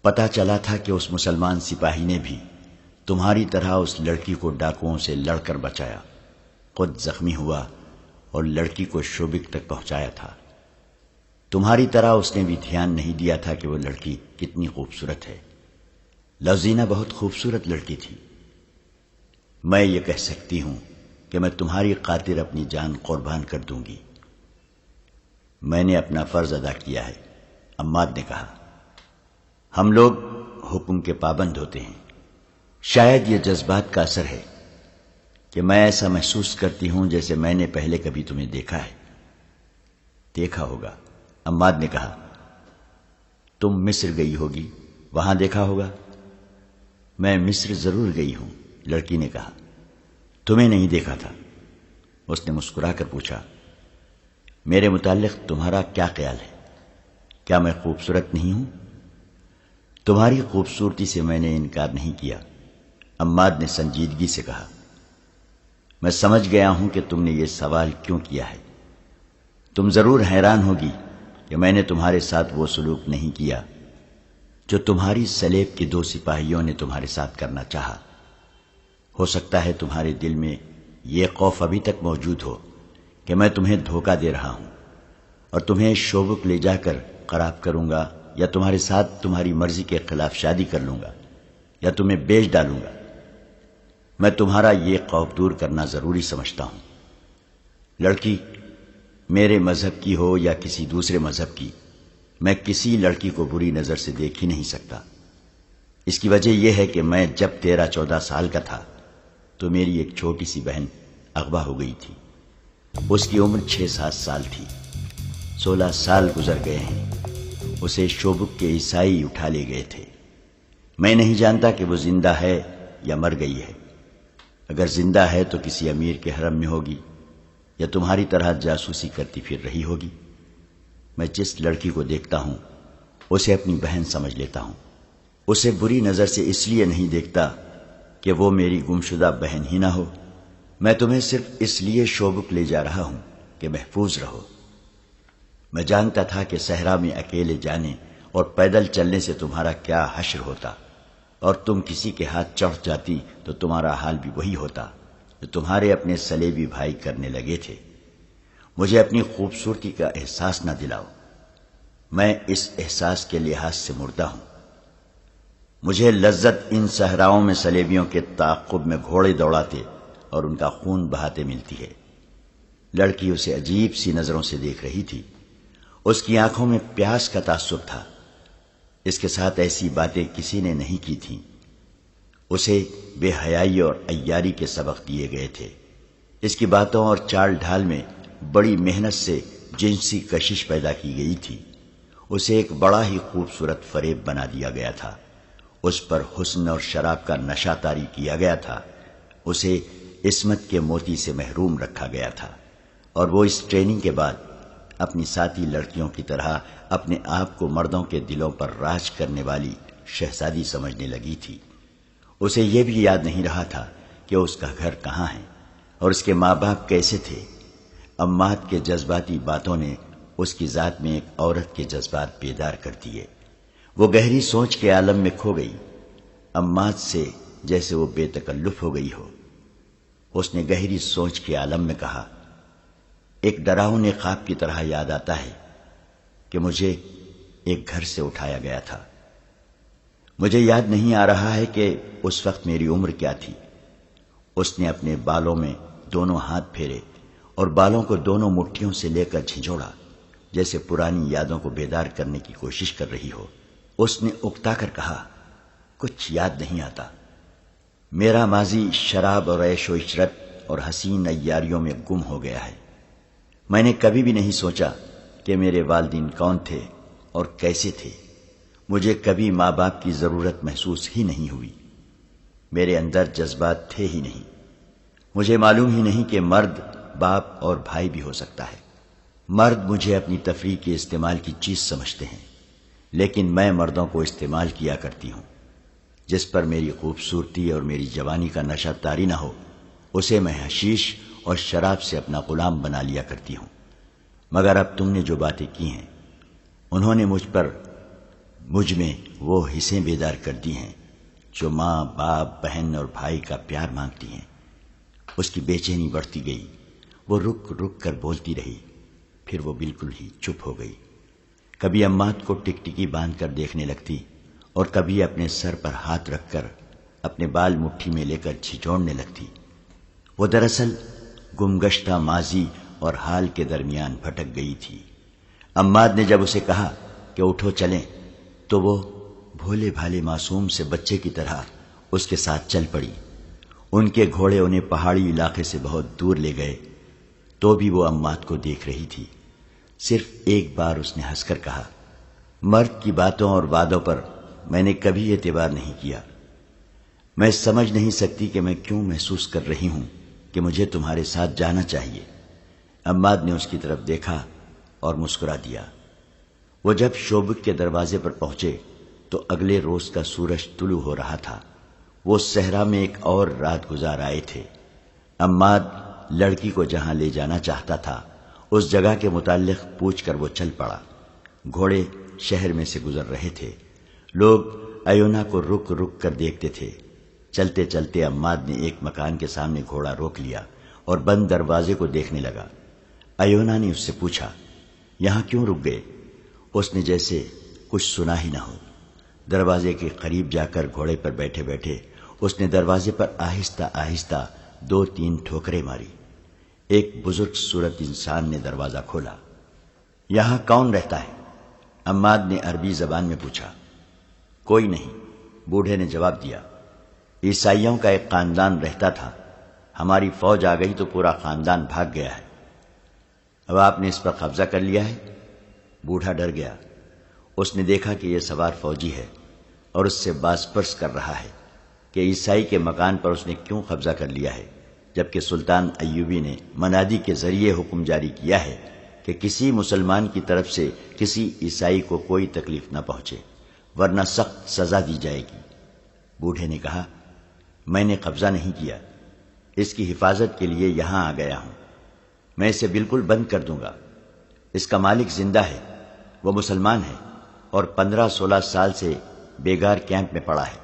پتہ چلا تھا کہ اس مسلمان سپاہی نے بھی تمہاری طرح اس لڑکی کو ڈاکوؤں سے لڑ کر بچایا، خود زخمی ہوا اور لڑکی کو شوبک تک پہنچایا تھا۔ تمہاری طرح اس نے بھی دھیان نہیں دیا تھا کہ وہ لڑکی کتنی خوبصورت ہے۔ لوزینہ بہت خوبصورت لڑکی تھی۔ میں یہ کہہ سکتی ہوں کہ میں تمہاری خاطر اپنی جان قربان کر دوں گی۔ میں نے اپنا فرض ادا کیا ہے، عماد نے کہا۔ ہم لوگ حکم کے پابند ہوتے ہیں۔ شاید یہ جذبات کا اثر ہے کہ میں ایسا محسوس کرتی ہوں جیسے میں نے پہلے کبھی تمہیں دیکھا ہے۔ دیکھا ہوگا، عماد نے کہا۔ تم مصر گئی ہوگی، وہاں دیکھا ہوگا۔ میں مصر ضرور گئی ہوں، لڑکی نے کہا۔ تمہیں نہیں دیکھا تھا؟ اس نے مسکرا کر پوچھا۔ میرے متعلق تمہارا کیا خیال ہے؟ کیا میں خوبصورت نہیں ہوں؟ تمہاری خوبصورتی سے میں نے انکار نہیں کیا، عماد نے سنجیدگی سے کہا۔ میں سمجھ گیا ہوں کہ تم نے یہ سوال کیوں کیا ہے۔ تم ضرور حیران ہوگی کہ میں نے تمہارے ساتھ وہ سلوک نہیں کیا جو تمہاری سلیب کے 2 سپاہیوں نے تمہارے ساتھ کرنا چاہا۔ ہو سکتا ہے تمہارے دل میں یہ خوف ابھی تک موجود ہو کہ میں تمہیں دھوکہ دے رہا ہوں اور تمہیں شوبک لے جا کر خراب کروں گا، یا تمہارے ساتھ تمہاری مرضی کے خلاف شادی کر لوں گا، یا تمہیں بیچ ڈالوں گا۔ میں تمہارا یہ خوف دور کرنا ضروری سمجھتا ہوں۔ لڑکی میرے مذہب کی ہو یا کسی دوسرے مذہب کی، میں کسی لڑکی کو بری نظر سے دیکھ ہی نہیں سکتا۔ اس کی وجہ یہ ہے کہ میں جب 13-14 سال کا تھا تو میری ایک چھوٹی سی بہن اغوا ہو گئی تھی۔ اس کی عمر 6-7 سال تھی۔ 16 سال گزر گئے ہیں۔ اسے شوبک کے عیسائی اٹھا لے گئے تھے۔ میں نہیں جانتا کہ وہ زندہ ہے یا مر گئی ہے۔ اگر زندہ ہے تو کسی امیر کے حرم میں ہوگی، یا تمہاری طرح جاسوسی کرتی پھر رہی ہوگی۔ میں جس لڑکی کو دیکھتا ہوں اسے اپنی بہن سمجھ لیتا ہوں۔ اسے بری نظر سے اس لیے نہیں دیکھتا کہ وہ میری گمشدہ بہن ہی نہ ہو۔ میں تمہیں صرف اس لیے شوبک لے جا رہا ہوں کہ محفوظ رہو۔ میں جانتا تھا کہ صحرا میں اکیلے جانے اور پیدل چلنے سے تمہارا کیا حشر ہوتا، اور تم کسی کے ہاتھ چڑھ جاتی تو تمہارا حال بھی وہی ہوتا جو تمہارے اپنے سلیبی بھائی کرنے لگے تھے۔ مجھے اپنی خوبصورتی کا احساس نہ دلاؤ۔ میں اس احساس کے لحاظ سے مردہ ہوں۔ مجھے لذت ان صحراؤں میں سلیبیوں کے تعاقب میں گھوڑے دوڑاتے اور ان کا خون بہاتے ملتی ہے۔ لڑکی اسے عجیب سی نظروں سے دیکھ رہی تھی۔ اس کی آنکھوں میں پیاس کا تعصب تھا۔ اس کے ساتھ ایسی باتیں کسی نے نہیں کی تھیں۔ اسے بے حیائی اور عیاری کے سبق دیے گئے تھے۔ اس کی باتوں اور چال ڈھال میں بڑی محنت سے جنسی کشش پیدا کی گئی تھی۔ اسے ایک بڑا ہی خوبصورت فریب بنا دیا گیا تھا۔ اس پر حسن اور شراب کا نشہ طاری کیا گیا تھا۔ اسے عصمت کے موتی سے محروم رکھا گیا تھا، اور وہ اس ٹریننگ کے بعد اپنی ساتھی لڑکیوں کی طرح اپنے آپ کو مردوں کے دلوں پر راج کرنے والی شہزادی سمجھنے لگی تھی۔ اسے یہ بھی یاد نہیں رہا تھا کہ اس کا گھر کہاں ہے اور اس کے ماں باپ کیسے تھے۔ عماد کے جذباتی باتوں نے اس کی ذات میں ایک عورت کے جذبات بیدار کر دیے۔ وہ گہری سوچ کے عالم میں کھو گئی، عماد سے جیسے وہ بے تکلف ہو گئی ہو۔ اس نے گہری سوچ کے عالم میں کہا، ایک ڈراؤنے خواب کی طرح یاد آتا ہے کہ مجھے ایک گھر سے اٹھایا گیا تھا۔ مجھے یاد نہیں آ رہا ہے کہ اس وقت میری عمر کیا تھی۔ اس نے اپنے بالوں میں دونوں ہاتھ پھیرے اور بالوں کو دونوں مٹھیوں سے لے کر جھنجھوڑا، جیسے پرانی یادوں کو بیدار کرنے کی کوشش کر رہی ہو۔ اس نے اکتا کر کہا، کچھ یاد نہیں آتا۔ میرا ماضی شراب اور عیش و عشرت اور حسین عیاریوں میں گم ہو گیا ہے۔ میں نے کبھی بھی نہیں سوچا کہ میرے والدین کون تھے اور کیسے تھے۔ مجھے کبھی ماں باپ کی ضرورت محسوس ہی نہیں ہوئی۔ میرے اندر جذبات تھے ہی نہیں۔ مجھے معلوم ہی نہیں کہ مرد باپ اور بھائی بھی ہو سکتا ہے۔ مرد مجھے اپنی تفریح کے استعمال کی چیز سمجھتے ہیں، لیکن میں مردوں کو استعمال کیا کرتی ہوں۔ جس پر میری خوبصورتی اور میری جوانی کا نشہ طاری نہ ہو، اسے میں حشیش اور شراب سے اپنا غلام بنا لیا کرتی ہوں۔ مگر اب تم نے جو باتیں کی ہیں، انہوں نے مجھ میں وہ حصیں بیدار کر دی ہیں جو ماں، باپ، بہن اور بھائی کا پیار مانگتی ہیں۔ اس کی بے چینی بڑھتی گئی، وہ رک رک کر بولتی رہی، پھر وہ بالکل ہی چپ ہو گئی۔ کبھی عماد کو ٹکٹکی باندھ کر دیکھنے لگتی اور کبھی اپنے سر پر ہاتھ رکھ کر اپنے بال مٹھی میں لے کر جھنجھوڑنے لگتی۔ وہ دراصل گمگشتہ ماضی اور حال کے درمیان بھٹک گئی تھی۔ عماد نے جب اسے کہا کہ اٹھو چلیں تو وہ بھولے بھالے معصوم سے بچے کی طرح اس کے ساتھ چل پڑی۔ ان کے گھوڑے انہیں پہاڑی علاقے سے بہت دور لے گئے تو بھی وہ عماد کو دیکھ رہی تھی۔ صرف ایک بار اس نے ہنس کر کہا، مرد کی باتوں اور وعدوں پر میں نے کبھی اعتبار نہیں کیا۔ میں سمجھ نہیں سکتی کہ میں کیوں محسوس کر رہی ہوں کہ مجھے تمہارے ساتھ جانا چاہیے۔ عماد نے اس کی طرف دیکھا اور مسکرا دیا۔ وہ جب شوبک کے دروازے پر پہنچے تو اگلے روز کا سورج طلوع ہو رہا تھا۔ وہ صحرا میں ایک اور رات گزار آئے تھے۔ عماد لڑکی کو جہاں لے جانا چاہتا تھا اس جگہ کے متعلق پوچھ کر وہ چل پڑا۔ گھوڑے شہر میں سے گزر رہے تھے۔ لوگ ایونا کو رک رک کر دیکھتے تھے۔ چلتے چلتے عماد نے ایک مکان کے سامنے گھوڑا روک لیا اور بند دروازے کو دیکھنے لگا۔ ایونا نے اس سے پوچھا، یہاں کیوں رک گئے؟ اس نے جیسے کچھ سنا ہی نہ ہو۔ دروازے کے قریب جا کر گھوڑے پر بیٹھے بیٹھے اس نے دروازے پر آہستہ آہستہ 2-3 ٹھوکریں ماری۔ ایک بزرگ صورت انسان نے دروازہ کھولا۔ یہاں کون رہتا ہے؟ عماد نے عربی زبان میں پوچھا۔ کوئی نہیں، بوڑھے نے جواب دیا۔ عیسائیوں کا ایک خاندان رہتا تھا، ہماری فوج آ گئی تو پورا خاندان بھاگ گیا ہے۔ اب آپ نے اس پر قبضہ کر لیا ہے؟ بوڑھا ڈر گیا۔ اس نے دیکھا کہ یہ سوار فوجی ہے اور اس سے باز پرس کر رہا ہے کہ عیسائی کے مکان پر اس نے کیوں قبضہ کر لیا ہے، جبکہ سلطان ایوبی نے منادی کے ذریعے حکم جاری کیا ہے کہ کسی مسلمان کی طرف سے کسی عیسائی کو کوئی تکلیف نہ پہنچے ورنہ سخت سزا دی جائے گی۔ بوڑھے نے کہا، میں نے قبضہ نہیں کیا، اس کی حفاظت کے لیے یہاں آ گیا ہوں۔ میں اسے بالکل بند کر دوں گا۔ اس کا مالک زندہ ہے، وہ مسلمان ہے اور 15-16 سال سے بیگار کیمپ میں پڑا ہے۔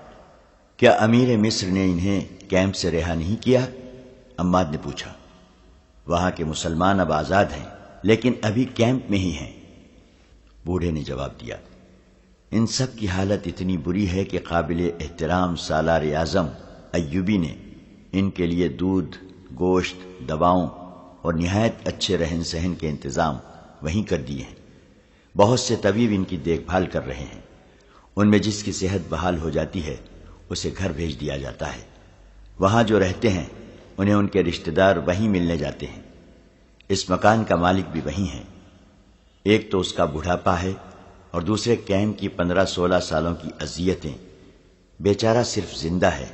کیا امیر مصر نے انہیں کیمپ سے رہا نہیں کیا؟ عماد نے پوچھا۔ وہاں کے مسلمان اب آزاد ہیں لیکن ابھی کیمپ میں ہی ہیں، بوڑھے نے جواب دیا۔ ان سب کی حالت اتنی بری ہے کہ قابل احترام سالار اعظم ایوبی نے ان کے لیے دودھ، گوشت، دواؤں اور نہایت اچھے رہن سہن کے انتظام وہیں کر دیے ہیں۔ بہت سے طبیب ان کی دیکھ بھال کر رہے ہیں۔ ان میں جس کی صحت بحال ہو جاتی ہے اسے گھر بھیج دیا جاتا ہے۔ وہاں جو رہتے ہیں انہیں ان کے رشتہ دار وہیں ملنے جاتے ہیں۔ اس مکان کا مالک بھی وہیں ہے۔ ایک تو اس کا بڑھاپا ہے اور دوسرے کیمپ کی 15-16 سالوں کی اذیتیں۔ بیچارہ صرف زندہ ہے،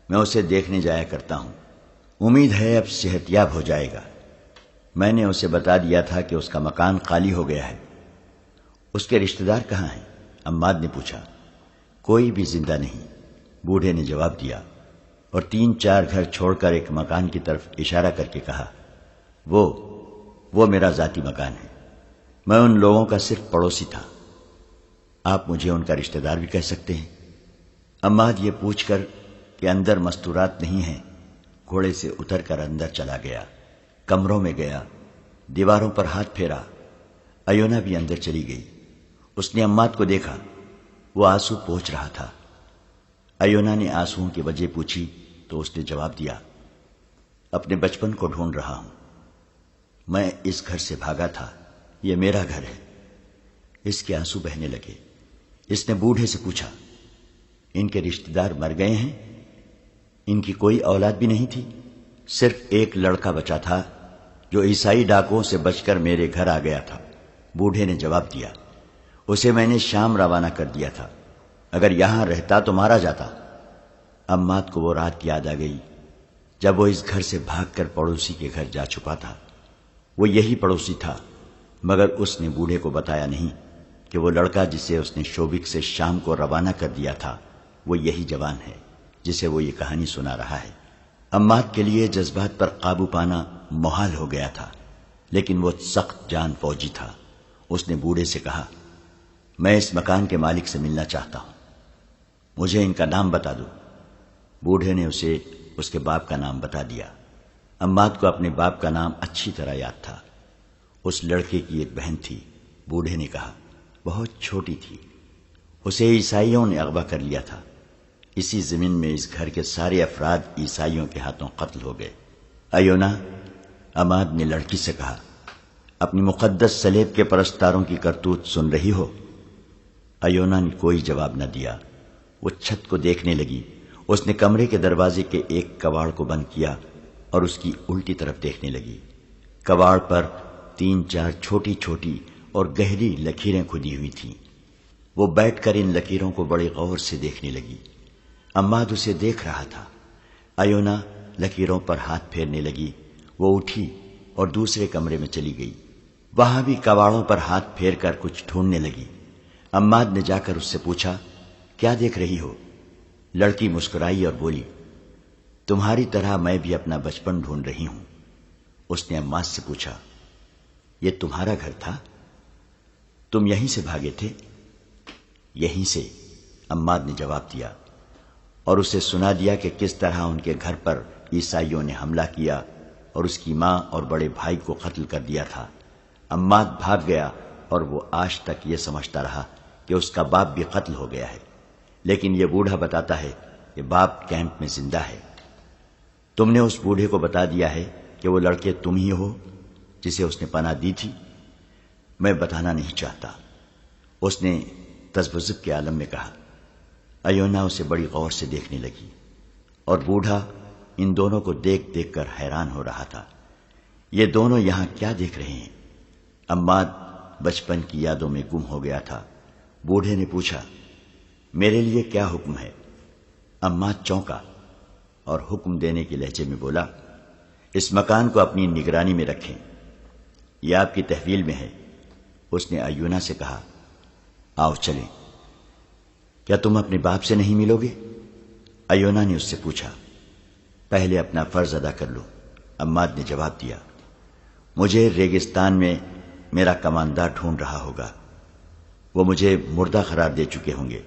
میں اسے دیکھنے جایا کرتا ہوں۔ امید ہے اب صحت یاب ہو جائے گا۔ میں نے اسے بتا دیا تھا کہ اس کا مکان خالی ہو گیا ہے۔ اس کے رشتہ دار کہاں ہیں؟ عماد نے پوچھا۔ کوئی بھی زندہ نہیں، بوڑھے نے جواب دیا اور 3-4 گھر چھوڑ کر ایک مکان کی طرف اشارہ کر کے کہا، وہ میرا ذاتی مکان ہے، میں ان لوگوں کا صرف پڑوسی تھا۔ آپ مجھے ان کا رشتہ دار بھی کہہ سکتے ہیں۔ عماد یہ پوچھ کر کہ اندر مستورات نہیں ہیں گھوڑے سے اتر کر اندر چلا گیا۔ کمروں میں گیا، دیواروں پر ہاتھ پھیرا۔ ایونا بھی اندر چلی گئی۔ اس نے عماد کو دیکھا، وہ آنسو پوچھ رہا تھا۔ ایونا نے آنسوؤں کی وجہ پوچھی تو اس نے جواب دیا، اپنے بچپن کو ڈھونڈ رہا ہوں۔ میں اس گھر سے بھاگا تھا، یہ میرا گھر ہے۔ اس کے آنسو بہنے لگے۔ اس نے بوڑھے سے پوچھا، ان کے رشتہ دار مر گئے ہیں؟ ان کی کوئی اولاد بھی نہیں تھی؟ صرف ایک لڑکا بچا تھا جو عیسائی ڈاکوؤں سے بچ کر میرے گھر آ گیا تھا، بوڑھے نے جواب دیا۔ اسے میں نے شام روانہ کر دیا تھا، اگر یہاں رہتا تو مارا جاتا۔ عماد کو وہ رات یاد آ گئی جب وہ اس گھر سے بھاگ کر پڑوسی کے گھر جا چھپا تھا۔ وہ یہی پڑوسی تھا، مگر اس نے بوڑھے کو بتایا نہیں کہ وہ لڑکا جسے اس نے شوبک سے شام کو روانہ کر دیا تھا وہ یہی جوان ہے جسے وہ یہ کہانی سنا رہا ہے۔ عماد کے لیے جذبات پر قابو پانا محال ہو گیا تھا، لیکن وہ سخت جان فوجی تھا۔ اس نے بوڑھے سے کہا، میں اس مکان کے مالک سے ملنا چاہتا ہوں، مجھے ان کا نام بتا دو۔ بوڑھے نے اسے اس کے باپ کا نام بتا دیا۔ عماد کو اپنے باپ کا نام اچھی طرح یاد تھا۔ اس لڑکے کی ایک بہن تھی، بوڑھے نے کہا، بہت چھوٹی تھی، اسے عیسائیوں نے اغوا کر لیا تھا۔ اسی زمین میں اس گھر کے سارے افراد عیسائیوں کے ہاتھوں قتل ہو گئے۔ ایونا، عماد نے لڑکی سے کہا، اپنی مقدس صلیب کے پرستاروں کی کرتوت سن رہی ہو؟ ایونا نے کوئی جواب نہ دیا۔ وہ چھت کو دیکھنے لگی۔ اس نے کمرے کے دروازے کے ایک کواڑ کو بند کیا اور اس کی الٹی طرف دیکھنے لگی۔ کواڑ پر 3-4 چھوٹی چھوٹی اور گہری لکیریں کھدی ہوئی تھیں۔ وہ بیٹھ کر ان لکیروں کو بڑے غور سے دیکھنے لگی۔ عماد اسے دیکھ رہا تھا۔ ایونا لکیروں پر ہاتھ پھیرنے لگی۔ وہ اٹھی اور دوسرے کمرے میں چلی گئی۔ وہاں بھی کواڑوں پر ہاتھ پھیر کر کچھ ڈھونڈنے لگی۔ عماد نے جا کر اس سے پوچھا، کیا دیکھ رہی ہو؟ لڑکی مسکرائی اور بولی، تمہاری طرح میں بھی اپنا بچپن ڈھونڈ رہی ہوں۔ اس نے عماد سے پوچھا، یہ تمہارا گھر تھا؟ تم یہیں سے بھاگے تھے؟ یہیں سے، عماد نے جواب دیا، اور اسے سنا دیا کہ کس طرح ان کے گھر پر عیسائیوں نے حملہ کیا اور اس کی ماں اور بڑے بھائی کو قتل کر دیا تھا۔ عماد بھاگ گیا اور وہ آج تک یہ سمجھتا رہا کہ اس کا باپ بھی قتل ہو گیا ہے، لیکن یہ بوڑھا بتاتا ہے کہ باپ کیمپ میں زندہ ہے۔ تم نے اس بوڑھے کو بتا دیا ہے کہ وہ لڑکے تم ہی ہو جسے اس نے پناہ دی تھی؟ میں بتانا نہیں چاہتا، اس نے تذبذب کے عالم میں کہا۔ ایونا اسے بڑی غور سے دیکھنے لگی اور بوڑھا ان دونوں کو دیکھ دیکھ کر حیران ہو رہا تھا۔ یہ دونوں یہاں کیا دیکھ رہے ہیں؟ عماد بچپن کی یادوں میں گم ہو گیا تھا۔ بوڑھے نے پوچھا، میرے لیے کیا حکم ہے؟ عماد چونکا اور حکم دینے کے لہجے میں بولا، اس مکان کو اپنی نگرانی میں رکھیں، یہ آپ کی تحویل میں ہے۔ اس نے ایونا سے کہا، آؤ چلیں۔ کیا تم اپنے باپ سے نہیں ملو گے؟ ایونا نے اس سے پوچھا۔ پہلے اپنا فرض ادا کر لو، عماد نے جواب دیا۔ مجھے ریگستان میں میرا کماندار ڈھونڈ رہا ہوگا، وہ مجھے مردہ قرار دے چکے ہوں گے،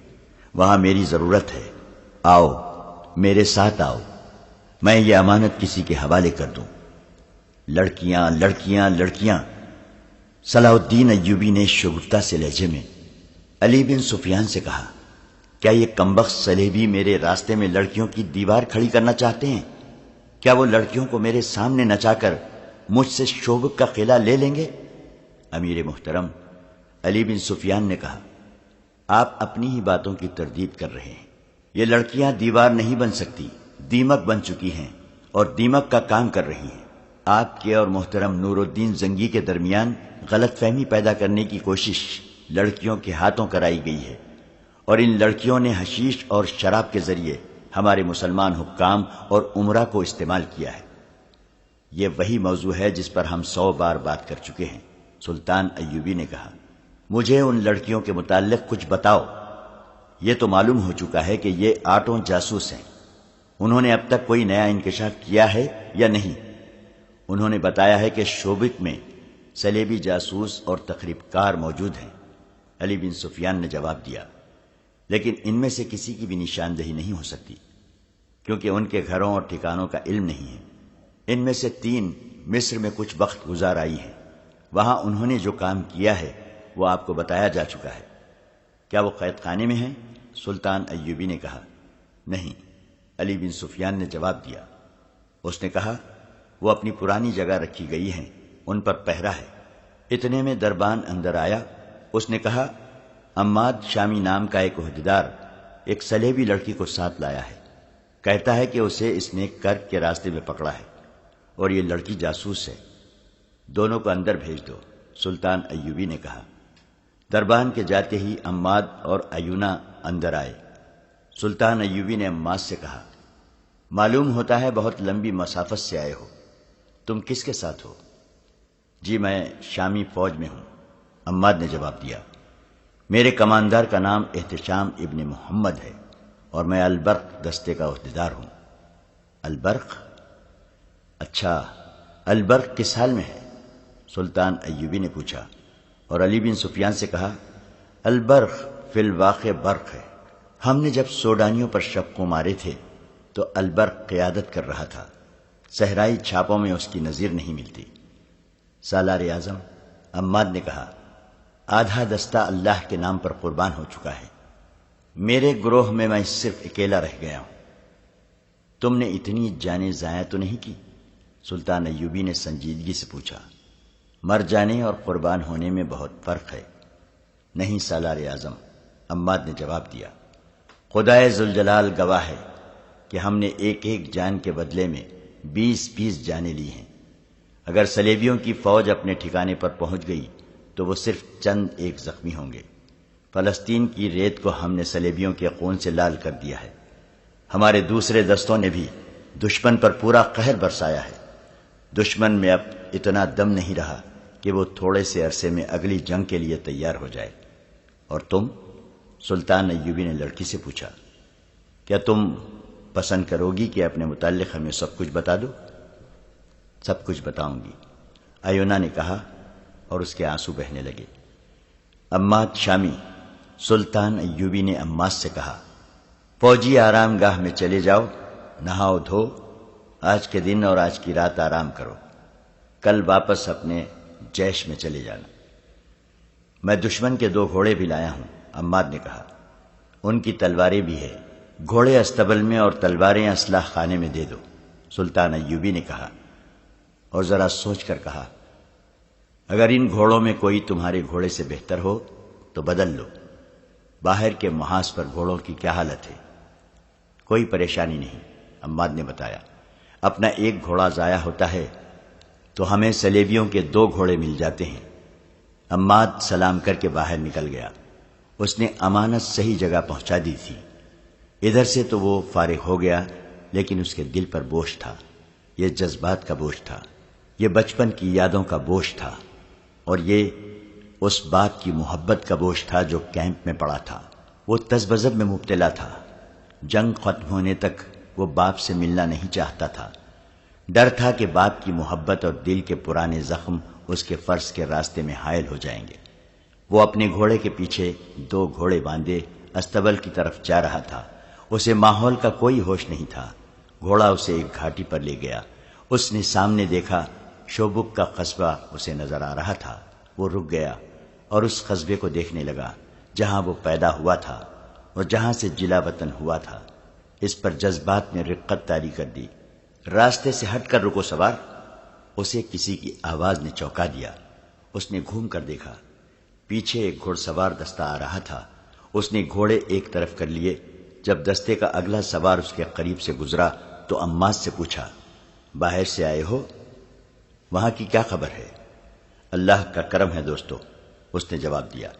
وہاں میری ضرورت ہے۔ آؤ میرے ساتھ آؤ، میں یہ امانت کسی کے حوالے کر دوں۔ لڑکیاں لڑکیاں لڑکیاں، صلاح الدین ایوبی نے شگفتہ سے لہجے میں علی بن سفیان سے کہا، کیا یہ کمبخت صلیبی میرے راستے میں لڑکیوں کی دیوار کھڑی کرنا چاہتے ہیں؟ کیا وہ لڑکیوں کو میرے سامنے نچا کر مجھ سے شوبک کا قلعہ لے لیں گے؟ امیر محترم، علی بن سفیان نے کہا، آپ اپنی ہی باتوں کی تردید کر رہے ہیں۔ یہ لڑکیاں دیوار نہیں بن سکتی، دیمک بن چکی ہیں اور دیمک کا کام کر رہی ہیں۔ آپ کے اور محترم نور الدین زنگی کے درمیان غلط فہمی پیدا کرنے کی کوشش لڑکیوں کے ہاتھوں کرائی گئی ہے، اور ان لڑکیوں نے حشیش اور شراب کے ذریعے ہمارے مسلمان حکام اور امراء کو استعمال کیا ہے۔ یہ وہی موضوع ہے جس پر ہم 100 بار بات کر چکے ہیں۔ سلطان ایوبی نے کہا، مجھے ان لڑکیوں کے متعلق کچھ بتاؤ۔ یہ تو معلوم ہو چکا ہے کہ یہ 8 جاسوس ہیں، انہوں نے اب تک کوئی نیا انکشاف کیا ہے یا نہیں؟ انہوں نے بتایا ہے کہ شوبک میں صلیبی جاسوس اور تخریب کار موجود ہیں۔ علی بن سفیان نے جواب دیا، لیکن ان میں سے کسی کی بھی نشاندہی نہیں ہو سکتی، کیونکہ ان کے گھروں اور ٹھکانوں کا علم نہیں ہے۔ ان میں سے 3 مصر میں کچھ وقت گزار آئی ہیں، وہاں انہوں نے جو کام کیا ہے وہ آپ کو بتایا جا چکا ہے۔ کیا وہ قید خانے میں ہیں؟ سلطان ایوبی نے کہا، نہیں۔ علی بن سفیان نے جواب دیا۔ اس نے کہا، وہ اپنی پرانی جگہ رکھی گئی ہیں، ان پر پہرا ہے۔ اتنے میں دربان اندر آیا۔ اس نے کہا، عماد شامی نام کا ایک عہدیدار ایک صلیبی لڑکی کو ساتھ لایا ہے، کہتا ہے کہ اسے اس نے کرک کے راستے میں پکڑا ہے اور یہ لڑکی جاسوس ہے، دونوں کو اندر بھیج دو۔ سلطان ایوبی نے کہا۔ دربان کے جاتے ہی عماد اور ایونا اندر آئے۔ سلطان ایوبی نے عماد سے کہا، معلوم ہوتا ہے بہت لمبی مسافت سے آئے ہو، تم کس کے ساتھ ہو؟ جی میں شامی فوج میں ہوں، عماد نے جواب دیا۔ میرے کماندار کا نام احتشام ابن محمد ہے اور میں البرق دستے کا عہدیدار ہوں۔ البرق؟ اچھا، البرق کس حال میں ہے؟ سلطان ایوبی نے پوچھا، اور علی بن سفیان سے کہا، البرق فی الواقع برق ہے۔ ہم نے جب سوڈانیوں پر شب کو مارے تھے تو البرق قیادت کر رہا تھا، صحرائی چھاپوں میں اس کی نظیر نہیں ملتی۔ سالار اعظم عماد نے کہا، آدھا دستہ اللہ کے نام پر قربان ہو چکا ہے، میرے گروہ میں صرف اکیلا رہ گیا ہوں۔ تم نے اتنی جانیں ضائع تو نہیں کی؟ سلطان ایوبی نے سنجیدگی سے پوچھا۔ مر جانے اور قربان ہونے میں بہت فرق ہے۔ نہیں سالار اعظم، عماد نے جواب دیا، خدائے ذوالجلال گواہ ہے کہ ہم نے ایک ایک جان کے بدلے میں 20 جانیں لی ہیں۔ اگر صلیبیوں کی فوج اپنے ٹھکانے پر پہنچ گئی تو وہ صرف چند ایک زخمی ہوں گے۔ فلسطین کی ریت کو ہم نے صلیبیوں کے خون سے لال کر دیا ہے۔ ہمارے دوسرے دستوں نے بھی دشمن پر پورا قہر برسایا ہے۔ دشمن میں اب اتنا دم نہیں رہا کہ وہ تھوڑے سے عرصے میں اگلی جنگ کے لیے تیار ہو جائے۔ اور تم؟ سلطان ایوبی نے لڑکی سے پوچھا، کیا تم پسند کرو گی کہ اپنے متعلق ہمیں سب کچھ بتا دو؟ سب کچھ بتاؤں گی، ایونا نے کہا اور اس کے آنسو بہنے لگے۔ عماد شامی، سلطان ایوبی نے عماد سے کہا، فوجی آرام گاہ میں چلے جاؤ، نہاؤ دھو، آج کے دن اور آج کی رات آرام کرو، کل واپس اپنے جیش میں چلے جانا۔ میں دشمن کے 2 گھوڑے بھی لایا ہوں، عماد نے کہا، ان کی تلواریں بھی ہے، گھوڑے استبل میں اور تلواریں اسلحہ خانے میں دے دو۔ سلطان ایوبی نے کہا اور ذرا سوچ کر کہا، اگر ان گھوڑوں میں کوئی تمہارے گھوڑے سے بہتر ہو تو بدل لو۔ باہر کے محاذ پر گھوڑوں کی کیا حالت ہے؟ کوئی پریشانی نہیں، عماد نے بتایا، اپنا ایک گھوڑا ضائع ہوتا ہے تو ہمیں صلیبیوں کے 2 گھوڑے مل جاتے ہیں۔ عماد سلام کر کے باہر نکل گیا۔ اس نے امانت صحیح جگہ پہنچا دی تھی۔ ادھر سے تو وہ فارغ ہو گیا، لیکن اس کے دل پر بوجھ تھا۔ یہ جذبات کا بوجھ تھا، یہ بچپن کی یادوں کا بوجھ تھا، اور یہ اس بات کی محبت کا بوجھ تھا جو کیمپ میں پڑا تھا۔ وہ تذبذب میں مبتلا تھا۔ جنگ ختم ہونے تک وہ باپ سے ملنا نہیں چاہتا تھا۔ ڈر تھا کہ باپ کی محبت اور دل کے پرانے زخم اس کے فرض کے راستے میں حائل ہو جائیں گے۔ وہ اپنے گھوڑے کے پیچھے 2 گھوڑے باندھے استبل کی طرف جا رہا تھا۔ اسے ماحول کا کوئی ہوش نہیں تھا۔ گھوڑا اسے ایک گھاٹی پر لے گیا۔ اس نے سامنے دیکھا، شوبک کا قصبہ اسے نظر آ رہا تھا۔ وہ رک گیا اور اس قصبے کو دیکھنے لگا جہاں وہ پیدا ہوا تھا اور جہاں سے جلا وطن ہوا تھا۔ اس پر جذبات نے رقت طاری کر دی۔ راستے سے ہٹ کر رکو سوار، اسے کسی کی آواز نے چونکا دیا۔ اس نے گھوم کر دیکھا، پیچھے ایک گھوڑ سوار دستہ آ رہا تھا۔ اس نے گھوڑے ایک طرف کر لیے۔ جب دستے کا اگلا سوار اس کے قریب سے گزرا تو عماد سے پوچھا، باہر سے آئے ہو؟ وہاں کی کیا خبر ہے؟ اللہ کا کرم ہے دوستو، اس نے جواب دیا،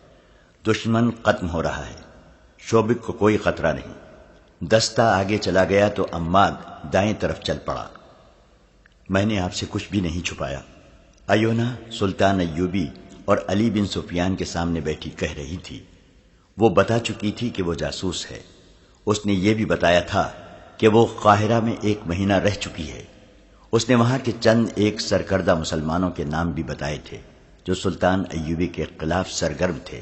دشمن ختم ہو رہا ہے، شوبک کو کوئی خطرہ نہیں۔ دستہ آگے چلا گیا تو عماد دائیں طرف چل پڑا۔ میں نے آپ سے کچھ بھی نہیں چھپایا، ایونا سلطان ایوبی اور علی بن سفیان کے سامنے بیٹھی کہہ رہی تھی۔ وہ بتا چکی تھی کہ وہ جاسوس ہے۔ اس نے یہ بھی بتایا تھا کہ وہ قاہرہ میں 1 مہینہ رہ چکی ہے۔ اس نے وہاں کے چند ایک سرکردہ مسلمانوں کے نام بھی بتائے تھے جو سلطان ایوبی کے خلاف سرگرم تھے۔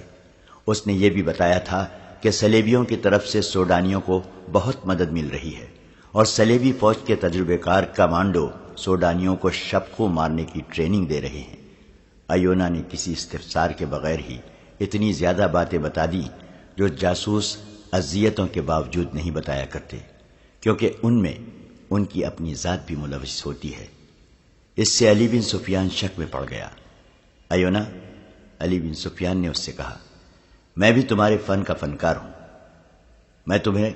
اس نے یہ بھی بتایا تھا کہ صلیبیوں کی طرف سے سوڈانیوں کو بہت مدد مل رہی ہے اور صلیبی فوج کے تجربے کار کمانڈو سوڈانیوں کو شبخو مارنے کی ٹریننگ دے رہے ہیں۔ ایونا نے کسی استفسار کے بغیر ہی اتنی زیادہ باتیں بتا دی جو جاسوس اذیتوں کے باوجود نہیں بتایا کرتے، کیونکہ ان میں ان کی اپنی ذات بھی ملوث ہوتی ہے۔ اس سے علی بن سفیان شک میں پڑ گیا۔ ایونا، علی بن سفیان نے اس سے کہا، میں بھی تمہارے فن کا فنکار ہوں۔ میں تمہیں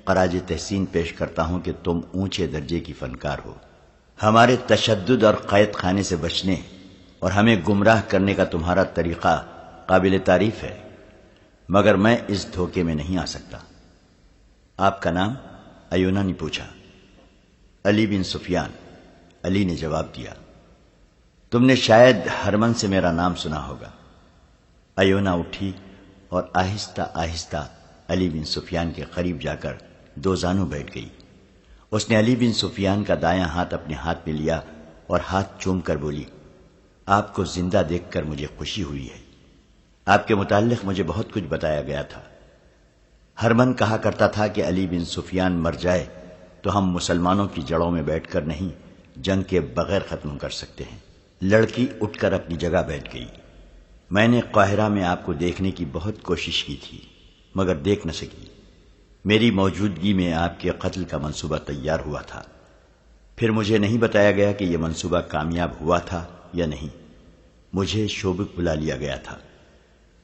خراج تحسین پیش کرتا ہوں کہ تم اونچے درجے کی فنکار ہو۔ ہمارے تشدد اور قید خانے سے بچنے اور ہمیں گمراہ کرنے کا تمہارا طریقہ قابل تعریف ہے، مگر میں اس دھوکے میں نہیں آ سکتا۔ آپ کا نام؟ ایونا نے پوچھا۔ علی بن سفیان، علی نے جواب دیا۔ تم نے شاید ہرمن سے میرا نام سنا ہوگا۔ ایونا اٹھی اور آہستہ آہستہ علی بن سفیان کے قریب جا کر 2 زانوں بیٹھ گئی۔ اس نے علی بن سفیان کا دایاں ہاتھ اپنے ہاتھ میں لیا اور ہاتھ چوم کر بولی، آپ کو زندہ دیکھ کر مجھے خوشی ہوئی ہے۔ آپ کے متعلق مجھے بہت کچھ بتایا گیا تھا۔ ہر من کہا کرتا تھا کہ علی بن سفیان مر جائے تو ہم مسلمانوں کی جڑوں میں بیٹھ کر نہیں، جنگ کے بغیر ختم کر سکتے ہیں۔ لڑکی اٹھ کر اپنی جگہ بیٹھ گئی۔ میں نے قاہرہ میں آپ کو دیکھنے کی بہت کوشش کی تھی، مگر دیکھ نہ سکی۔ میری موجودگی میں آپ کے قتل کا منصوبہ تیار ہوا تھا۔ پھر مجھے نہیں بتایا گیا کہ یہ منصوبہ کامیاب ہوا تھا یا نہیں۔ مجھے شوبک بلا لیا گیا تھا۔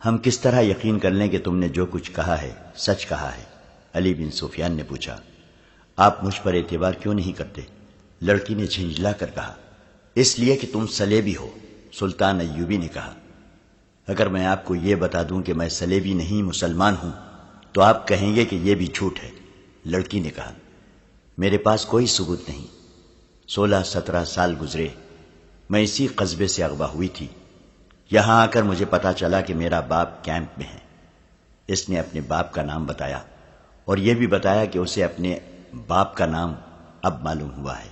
ہم کس طرح یقین کر لیں کہ تم نے جو کچھ کہا ہے سچ کہا ہے؟ علی بن سفیان نے پوچھا۔ آپ مجھ پر اعتبار کیوں نہیں کرتے؟ لڑکی نے جھنجھلا کر کہا۔ اس لیے کہ تم سلیبی ہو، سلطان ایوبی نے کہا۔ اگر میں آپ کو یہ بتا دوں کہ میں سلیبی نہیں مسلمان ہوں تو آپ کہیں گے کہ یہ بھی جھوٹ ہے، لڑکی نے کہا۔ میرے پاس کوئی ثبوت نہیں۔ 16-17 سال گزرے، میں اسی قصبے سے اغوا ہوئی تھی۔ یہاں آ کر مجھے پتا چلا کہ میرا باپ کیمپ میں ہے۔ اس نے اپنے باپ کا نام بتایا اور یہ بھی بتایا کہ اسے اپنے باپ کا نام اب معلوم ہوا ہے۔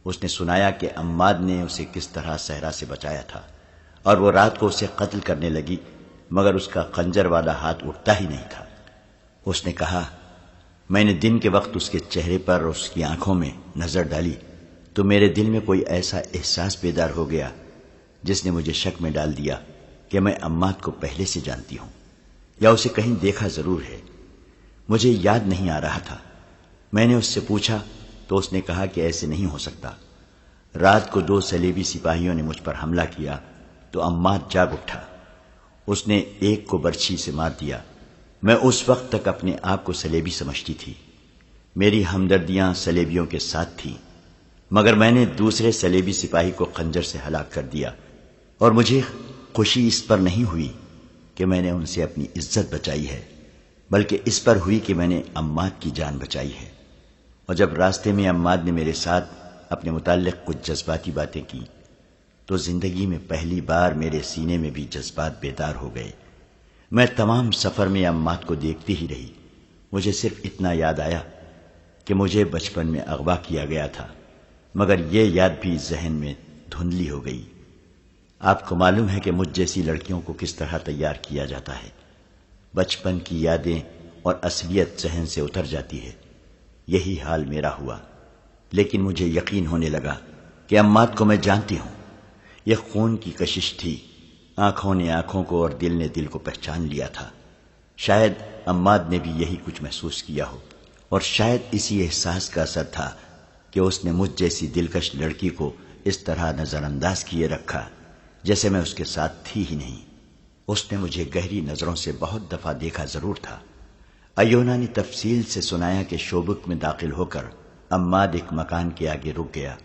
اس نے سنایا کہ عماد نے اسے کس طرح صحرا سے بچایا تھا اور وہ رات کو اسے قتل کرنے لگی، مگر اس کا خنجر والا ہاتھ اٹھتا ہی نہیں تھا۔ اس نے کہا، میں نے دن کے وقت اس کے چہرے پر اور اس کی آنکھوں میں نظر ڈالی تو میرے دل میں کوئی ایسا احساس بیدار ہو گیا جس نے مجھے شک میں ڈال دیا کہ میں عماد کو پہلے سے جانتی ہوں یا اسے کہیں دیکھا ضرور ہے۔ مجھے یاد نہیں آ رہا تھا۔ میں نے اس سے پوچھا تو اس نے کہا کہ ایسے نہیں ہو سکتا۔ رات کو 2 صلیبی سپاہیوں نے مجھ پر حملہ کیا تو عماد جاگ اٹھا۔ اس نے ایک کو برچھی سے مار دیا۔ میں اس وقت تک اپنے آپ کو سلیبی سمجھتی تھی۔ میری ہمدردیاں سلیبیوں کے ساتھ تھیں، مگر میں نے دوسرے سلیبی سپاہی کو خنجر سے ہلاک کر دیا، اور مجھے خوشی اس پر نہیں ہوئی کہ میں نے ان سے اپنی عزت بچائی ہے، بلکہ اس پر ہوئی کہ میں نے عماد کی جان بچائی ہے۔ اور جب راستے میں عماد نے میرے ساتھ اپنے متعلق کچھ جذباتی باتیں کی تو زندگی میں پہلی بار میرے سینے میں بھی جذبات بیدار ہو گئے۔ میں تمام سفر میں عماد کو دیکھتی ہی رہی۔ مجھے صرف اتنا یاد آیا کہ مجھے بچپن میں اغوا کیا گیا تھا، مگر یہ یاد بھی ذہن میں دھندلی ہو گئی۔ آپ کو معلوم ہے کہ مجھ جیسی لڑکیوں کو کس طرح تیار کیا جاتا ہے۔ بچپن کی یادیں اور اصلیت ذہن سے اتر جاتی ہے۔ یہی حال میرا ہوا، لیکن مجھے یقین ہونے لگا کہ عماد کو میں جانتی ہوں۔ یہ خون کی کشش تھی، آنکھوں نے آنکھوں کو اور دل نے دل کو پہچان لیا تھا۔ شاید عماد نے بھی یہی کچھ محسوس کیا ہو، اور شاید اسی احساس کا اثر تھا کہ اس نے مجھ جیسی دلکش لڑکی کو اس طرح نظر انداز کیے رکھا جیسے میں اس کے ساتھ تھی ہی نہیں۔ اس نے مجھے گہری نظروں سے بہت دفعہ دیکھا ضرور تھا۔ ایونا نے تفصیل سے سنایا کہ شوبک میں داخل ہو کر عماد ایک مکان کے آگے رک گیا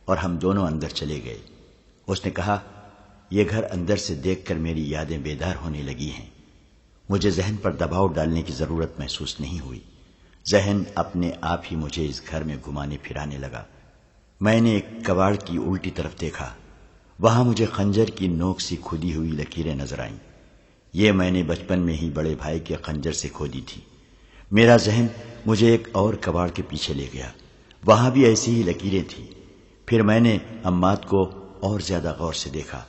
اور ہم دونوں اندر چلے گئے۔ اس نے کہا، یہ گھر اندر سے دیکھ کر میری یادیں بیدار ہونے لگی ہیں۔ مجھے ذہن پر دباؤ ڈالنے کی ضرورت محسوس نہیں ہوئی۔ ذہن اپنے آپ ہی مجھے اس گھر میں گھمانے پھرانے لگا۔ میں نے ایک کباڑ کی الٹی طرف دیکھا۔ وہاں مجھے خنجر کی نوک سی کھودی ہوئی لکیریں نظر آئیں۔ یہ میں نے بچپن میں ہی بڑے بھائی کے خنجر سے کھودی تھی۔ میرا ذہن مجھے ایک اور کباڑ کے پیچھے لے گیا۔ وہاں بھی ایسی ہی لکیریں تھیں۔ پھر میں نے عماد کو اور زیادہ غور سے دیکھا۔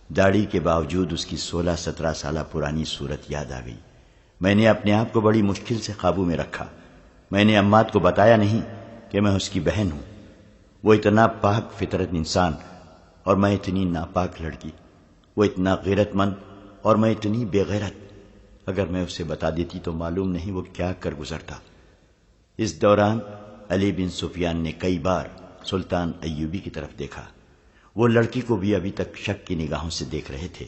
داڑھی کے باوجود اس کی 16-17 سالہ پرانی صورت یاد آ گئی۔ میں نے اپنے آپ کو بڑی مشکل سے قابو میں رکھا۔ میں نے عماد کو بتایا نہیں کہ میں اس کی بہن ہوں۔ وہ اتنا پاک فطرت انسان اور میں اتنی ناپاک لڑکی، وہ اتنا غیرت مند اور میں اتنی بے غیرت۔ اگر میں اسے بتا دیتی تو معلوم نہیں وہ کیا کر گزرتا۔ اس دوران علی بن سفیان نے کئی بار سلطان ایوبی کی طرف دیکھا۔ وہ لڑکی کو بھی ابھی تک شک کی نگاہوں سے دیکھ رہے تھے،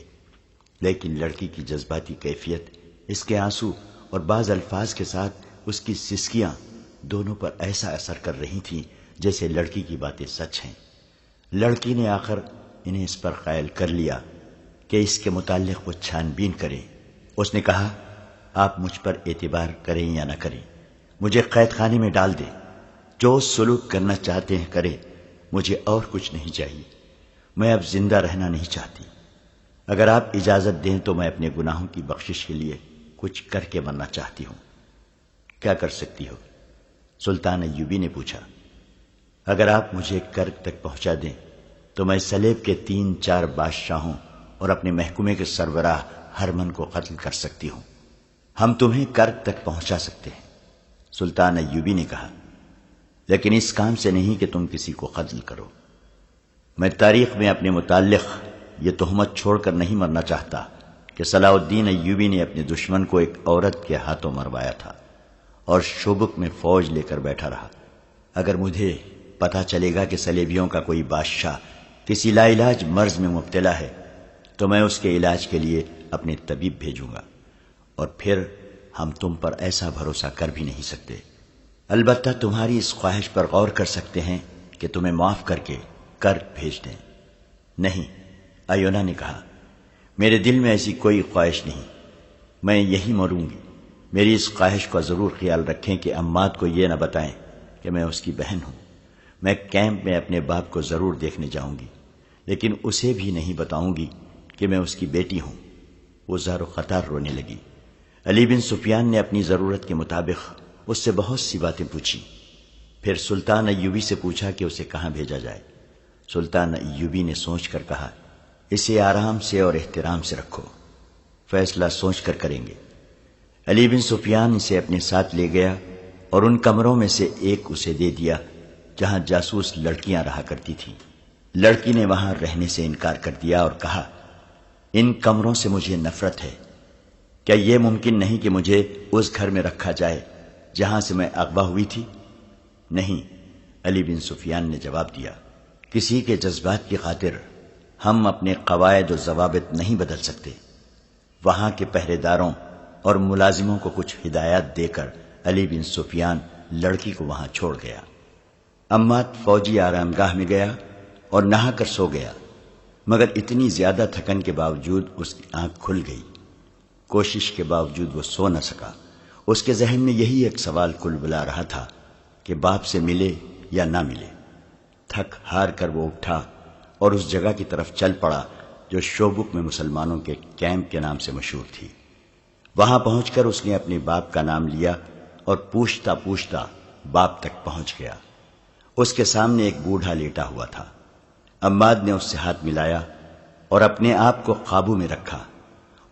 لیکن لڑکی کی جذباتی کیفیت، اس کے آنسو اور بعض الفاظ کے ساتھ اس کی سسکیاں دونوں پر ایسا اثر کر رہی تھیں جیسے لڑکی کی باتیں سچ ہیں۔ لڑکی نے آخر انہیں اس پر قائل کر لیا کہ اس کے متعلق وہ چھان بین کرے۔ اس نے کہا، آپ مجھ پر اعتبار کریں یا نہ کریں، مجھے قید خانے میں ڈال دیں، جو سلوک کرنا چاہتے ہیں کرے، مجھے اور کچھ نہیں چاہیے۔ میں اب زندہ رہنا نہیں چاہتی۔ اگر آپ اجازت دیں تو میں اپنے گناہوں کی بخشش کے لیے کچھ کر کے مرنا چاہتی ہوں۔ کیا کر سکتی ہو؟ سلطان ایوبی نے پوچھا۔ اگر آپ مجھے کرگ تک پہنچا دیں تو میں سلیب کے 3-4 بادشاہوں اور اپنے محکمے کے سربراہ ہر من کو قتل کر سکتی ہوں، ہم تمہیں کرب تک پہنچا سکتے ہیں۔ سلطان ایوبی نے کہا، لیکن اس کام سے نہیں کہ تم کسی کو قتل کرو۔ میں تاریخ میں اپنے متعلق یہ تہمت چھوڑ کر نہیں مرنا چاہتا کہ صلاح الدین ایوبی نے اپنے دشمن کو ایک عورت کے ہاتھوں مروایا تھا اور شوبک میں فوج لے کر بیٹھا رہا۔ اگر مجھے پتا چلے گا کہ صلیبیوں کا کوئی بادشاہ کسی لا علاج مرض میں مبتلا ہے تو میں اس کے علاج کے لیے اپنے طبیب بھیجوں گا، اور پھر ہم تم پر ایسا بھروسہ کر بھی نہیں سکتے۔ البتہ تمہاری اس خواہش پر غور کر سکتے ہیں کہ تمہیں معاف کر کے کرب بھیج دیں۔ نہیں، ایونا نے کہا، میرے دل میں ایسی کوئی خواہش نہیں، میں یہی مروں گی۔ میری اس خواہش کا ضرور خیال رکھیں کہ عماد کو یہ نہ بتائیں کہ میں اس کی بہن ہوں۔ میں کیمپ میں اپنے باپ کو ضرور دیکھنے جاؤں گی، لیکن اسے بھی نہیں بتاؤں گی کہ میں اس کی بیٹی ہوں۔ وہ زار و خطار رونے لگی۔ علی بن سفیان نے اپنی ضرورت کے مطابق اس سے بہت سی باتیں پوچھی، پھر سلطان ایوبی سے پوچھا کہ اسے کہاں بھیجا جائے۔ سلطان ایوبی نے سوچ کر کہا، اسے آرام سے اور احترام سے رکھو، فیصلہ سوچ کر کریں گے۔ علی بن سفیان اسے اپنے ساتھ لے گیا اور ان کمروں میں سے ایک اسے دے دیا جہاں جاسوس لڑکیاں رہا کرتی تھیں۔ لڑکی نے وہاں رہنے سے انکار کر دیا اور کہا، ان کمروں سے مجھے نفرت ہے، کیا یہ ممکن نہیں کہ مجھے اس گھر میں رکھا جائے جہاں سے میں اغوا ہوئی تھی؟ نہیں، علی بن سفیان نے جواب دیا، کسی کے جذبات کی خاطر ہم اپنے قواعد و ضوابط نہیں بدل سکتے۔ وہاں کے پہرے داروں اور ملازموں کو کچھ ہدایات دے کر علی بن سفیان لڑکی کو وہاں چھوڑ گیا۔ عماد فوجی آرام گاہ میں گیا اور نہا کر سو گیا، مگر اتنی زیادہ تھکن کے باوجود اس کی آنکھ کھل گئی۔ کوشش کے باوجود وہ سو نہ سکا۔ اس کے ذہن میں یہی ایک سوال کل بلا رہا تھا کہ باپ سے ملے یا نہ ملے۔ تھک ہار کر وہ اٹھا اور اس جگہ کی طرف چل پڑا جو شوبک میں مسلمانوں کے کیمپ کے نام سے مشہور تھی۔ وہاں پہنچ کر اس نے اپنے باپ کا نام لیا اور پوچھتا پوچھتا باپ تک پہنچ گیا۔ اس کے سامنے ایک بوڑھا لیٹا ہوا تھا۔ عماد نے اس سے ہاتھ ملایا اور اپنے آپ کو قابو میں رکھا۔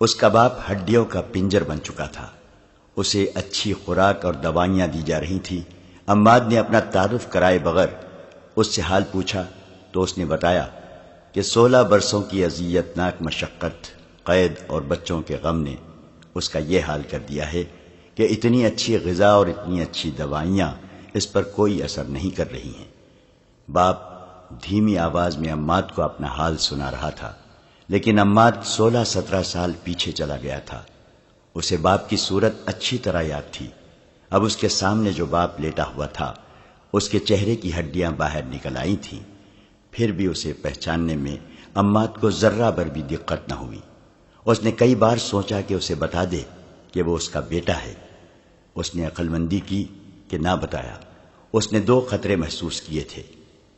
اس کا باپ ہڈیوں کا پنجر بن چکا تھا، اسے اچھی خوراک اور دوائیاں دی جا رہی تھیں۔ عماد نے اپنا تعارف کرائے بغیر اس سے حال پوچھا تو اس نے بتایا کہ 16 برسوں کی اذیت ناک مشقت، قید اور بچوں کے غم نے اس کا یہ حال کر دیا ہے کہ اتنی اچھی غذا اور اتنی اچھی دوائیاں اس پر کوئی اثر نہیں کر رہی ہیں۔ باپ دھیمی آواز میں عماد کو اپنا حال سنا رہا تھا، لیکن عماد 16-17 سال پیچھے چلا گیا تھا۔ اسے باپ کی صورت اچھی طرح یاد تھی۔ اب اس کے سامنے جو باپ لیٹا ہوا تھا، اس کے چہرے کی ہڈیاں باہر نکل آئی تھیں، پھر بھی اسے پہچاننے میں عماد کو ذرہ بھر بھی دقت نہ ہوئی۔ اس نے کئی بار سوچا کہ اسے بتا دے کہ وہ اس کا بیٹا ہے۔ اس نے عقل مندی کی کہ نہ بتایا۔ اس نے 2 خطرے محسوس کیے تھے،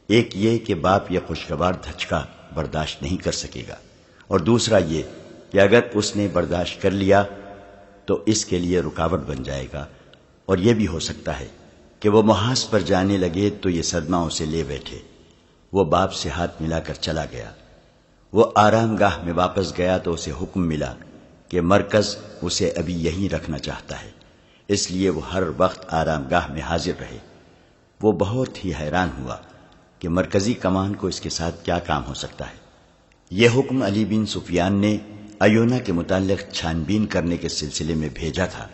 ایک یہ کہ باپ یہ خوشگوار دھچکا برداشت نہیں کر سکے گا، اور دوسرا یہ کہ اگر اس نے برداشت کر لیا تو اس کے لیے رکاوٹ بن جائے گا، اور یہ بھی ہو سکتا ہے کہ وہ محاذ پر جانے لگے تو یہ صدمہ اسے لے بیٹھے۔ وہ باپ سے ہاتھ ملا کر چلا گیا۔ وہ آرام گاہ میں واپس گیا تو اسے حکم ملا کہ مرکز اسے ابھی یہیں رکھنا چاہتا ہے، اس لیے وہ ہر وقت آرام گاہ میں حاضر رہے۔ وہ بہت ہی حیران ہوا کہ مرکزی کمان کو اس کے ساتھ کیا کام ہو سکتا ہے۔ یہ حکم علی بن سفیان نے ایونا کے متعلق چھان بین کرنے کے سلسلے میں بھیجا تھا۔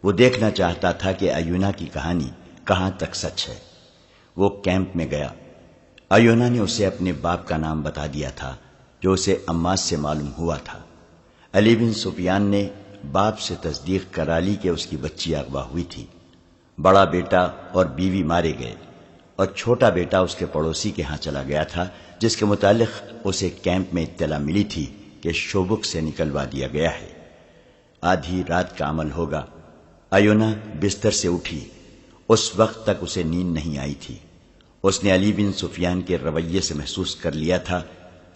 وہ دیکھنا چاہتا تھا کہ ایونا کی کہانی کہاں تک سچ ہے۔ وہ کیمپ میں گیا۔ ایونا نے اسے اپنے باپ کا نام بتا دیا تھا جو اسے عماد سے معلوم ہوا تھا۔ علی بن سفیان نے باپ سے تصدیق کرا لی کہ اس کی بچی اغوا ہوئی تھی۔ بڑا بیٹا اور بیوی مارے گئے اور چھوٹا بیٹا اس کے پڑوسی کے ہاں چلا گیا تھا جس کے متعلق اسے کیمپ میں اطلاع ملی تھی کہ شوبک سے نکلوا دیا گیا ہے۔ آدھی رات کا عمل ہوگا۔ ایونا بستر سے اٹھی۔ اس وقت تک اسے نیند نہیں آئی تھی۔ اس نے علی بن سفیان کے رویے سے محسوس کر لیا تھا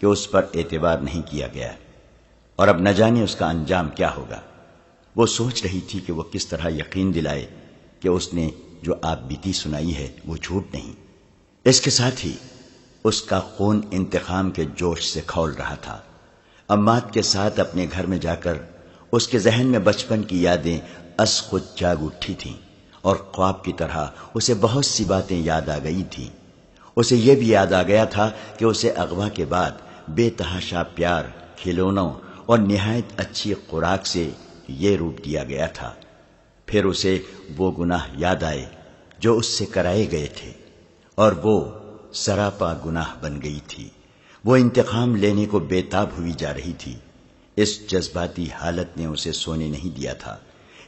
کہ اس پر اعتبار نہیں کیا گیا، اور اب نہ جانے اس کا انجام کیا ہوگا۔ وہ سوچ رہی تھی کہ وہ کس طرح یقین دلائے کہ اس نے جو آپ بیتی سنائی ہے وہ جھوٹ نہیں۔ اس کے ساتھ ہی اس کا خون انتقام کے جوش سے کھول رہا تھا۔ اماد کے ساتھ اپنے گھر میں جا کر اس کے ذہن میں بچپن کی یادیں از خود جاگ اٹھی تھیں اور خواب کی طرح اسے بہت سی باتیں یاد آ گئی تھیں۔ اسے یہ بھی یاد آ گیا تھا کہ اسے اغوا کے بعد بے تحاشا پیار، کھلونوں اور نہایت اچھی خوراک سے یہ روپ دیا گیا تھا۔ پھر اسے وہ گناہ یاد آئے جو اس سے کرائے گئے تھے، اور وہ سراپا گناہ بن گئی تھی۔ وہ انتقام لینے کو بے تاب ہوئی جا رہی تھی۔ اس جذباتی حالت نے اسے سونے نہیں دیا تھا۔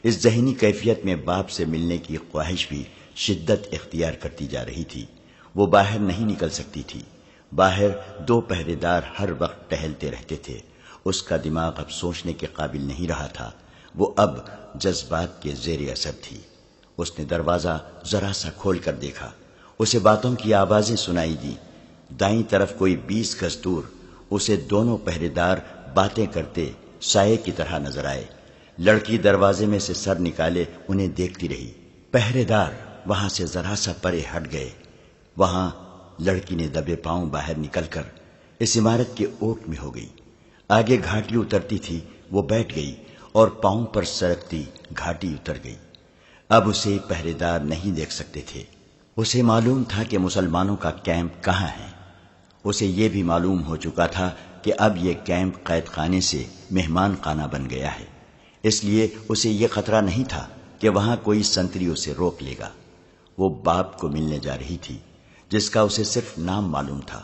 اس ذہنی کیفیت میں باپ سے ملنے کی خواہش بھی شدت اختیار کرتی جا رہی تھی۔ وہ باہر نہیں نکل سکتی تھی۔ باہر 2 پہرے دار ہر وقت ٹہلتے رہتے تھے۔ اس کا دماغ اب سوچنے کے قابل نہیں رہا تھا۔ وہ اب جذبات کے زیر اثر تھی۔ اس نے دروازہ ذرا سا کھول کر دیکھا۔ اسے باتوں کی آوازیں سنائی دی۔ دائیں طرف کوئی 20 گز دور اسے دونوں پہرے دار باتیں کرتے سائے کی طرح نظر آئے۔ لڑکی دروازے میں سے سر نکالے انہیں دیکھتی رہی۔ پہرے دار وہاں سے ذرا سا پرے ہٹ گئے۔ وہاں لڑکی نے دبے پاؤں باہر نکل کر اس عمارت کے اوٹ میں ہو گئی۔ آگے گھاٹی اترتی تھی، وہ بیٹھ گئی اور پاؤں پر سرکتی گھاٹی اتر گئی۔ اب اسے پہرے دار نہیں دیکھ سکتے تھے۔ اسے معلوم تھا کہ مسلمانوں کا کیمپ کہاں ہے۔ اسے یہ بھی معلوم ہو چکا تھا کہ اب یہ کیمپ قید خانے سے مہمان خانہ بن گیا ہے، اس لیے اسے یہ خطرہ نہیں تھا کہ وہاں کوئی سنتری اسے روک لے گا۔ وہ باپ کو ملنے جا رہی تھی جس کا اسے صرف نام معلوم تھا۔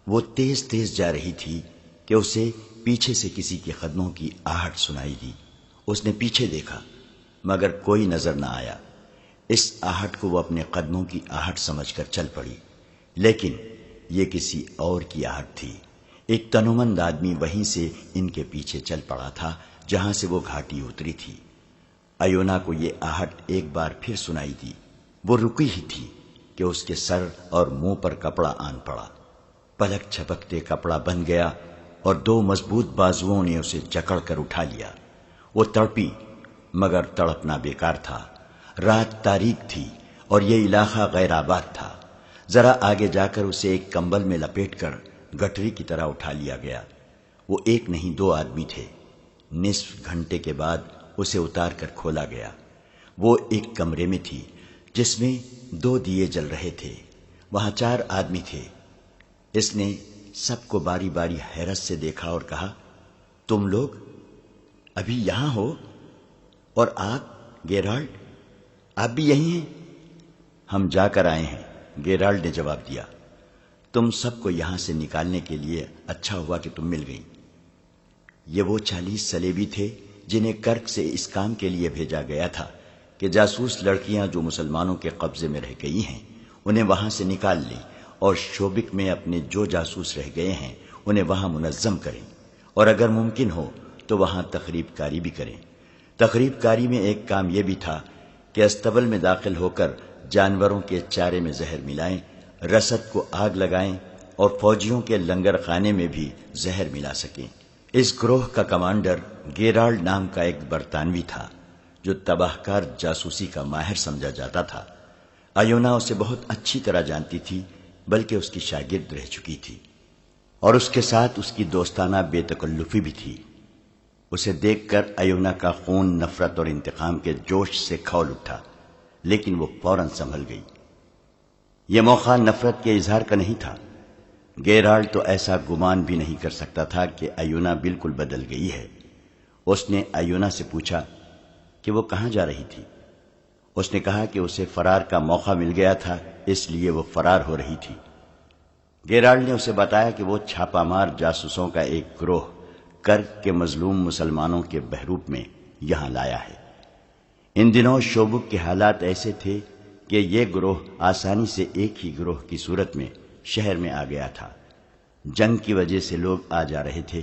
وہ تیز تیز جا رہی تھی کہ اسے پیچھے سے کسی کے قدموں کی آہٹ سنائی دی۔ اس نے پیچھے دیکھا مگر کوئی نظر نہ آیا۔ اس آہٹ کو وہ اپنے قدموں کی آہٹ سمجھ کر چل پڑی، لیکن یہ کسی اور کی آہٹ تھی۔ ایک تنومند آدمی وہیں سے ان کے پیچھے چل پڑا تھا جہاں سے وہ گھاٹی اتری تھی۔ ایونا کو یہ آہٹ ایک بار پھر سنائی دی۔ وہ رکی ہی تھی کہ اس کے سر اور منہ پر کپڑا آن پڑا۔ پلک چھپکتے کپڑا بن گیا اور 2 مضبوط بازوؤں نے اسے جکڑ کر اٹھا لیا۔ وہ تڑپی مگر تڑپنا بیکار تھا۔ رات تاریک تھی اور یہ علاقہ غیر آباد تھا۔ ذرا آگے جا کر اسے ایک کمبل میں لپیٹ کر گٹری کی طرح اٹھا لیا گیا۔ وہ ایک نہیں 2 آدمی تھے۔ نصف گھنٹے کے بعد اسے اتار کر کھولا گیا۔ وہ ایک کمرے میں تھی جس میں 2 دیے جل رہے تھے۔ وہاں 4 آدمی تھے۔ اس نے سب کو باری باری حیرت سے دیکھا اور کہا، تم لوگ ابھی یہاں ہو؟ اور آپ گیرالڈ، آپ بھی یہیں ہیں؟ ہم جا کر آئے ہیں، گیرالڈ نے جواب دیا۔ تم سب کو یہاں سے نکالنے کے لیے اچھا ہوا کہ تم مل گئی۔ یہ وہ 40 صلیبی تھے جنہیں کرک سے اس کام کے لیے بھیجا گیا تھا کہ جاسوس لڑکیاں جو مسلمانوں کے قبضے میں رہ گئی ہیں انہیں وہاں سے نکال لیں اور شوبک میں اپنے جو جاسوس رہ گئے ہیں انہیں وہاں منظم کریں، اور اگر ممکن ہو تو وہاں تخریب کاری بھی کریں۔ تخریب کاری میں ایک کام یہ بھی تھا کہ استبل میں داخل ہو کر جانوروں کے چارے میں زہر ملائیں، رسد کو آگ لگائیں اور فوجیوں کے لنگر خانے میں بھی زہر ملا سکیں۔ اس گروہ کا کمانڈر گیرالڈ نام کا ایک برطانوی تھا جو تباہ کار جاسوسی کا ماہر سمجھا جاتا تھا۔ ایونا اسے بہت اچھی طرح جانتی تھی، بلکہ اس کی شاگرد رہ چکی تھی، اور اس کے ساتھ اس کی دوستانہ بے تکلفی بھی تھی۔ اسے دیکھ کر ایونا کا خون نفرت اور انتقام کے جوش سے کھول اٹھا، لیکن وہ فوراً سنبھل گئی۔ یہ موقع نفرت کے اظہار کا نہیں تھا۔ گیرالڈ تو ایسا گمان بھی نہیں کر سکتا تھا کہ ایونا بالکل بدل گئی ہے۔ اس نے ایونا سے پوچھا کہ وہ کہاں جا رہی تھی۔ اس نے کہا کہ اسے فرار کا موقع مل گیا تھا، اس لیے وہ فرار ہو رہی تھی۔ گیرالڈ نے اسے بتایا کہ وہ چھاپا مار جاسوسوں کا ایک گروہ کرک کے مظلوم مسلمانوں کے بحروپ میں یہاں لایا ہے۔ ان دنوں شوبک کے حالات ایسے تھے کہ یہ گروہ آسانی سے ایک ہی گروہ کی صورت میں شہر میں آ گیا تھا۔ جنگ کی وجہ سے لوگ آ جا رہے تھے۔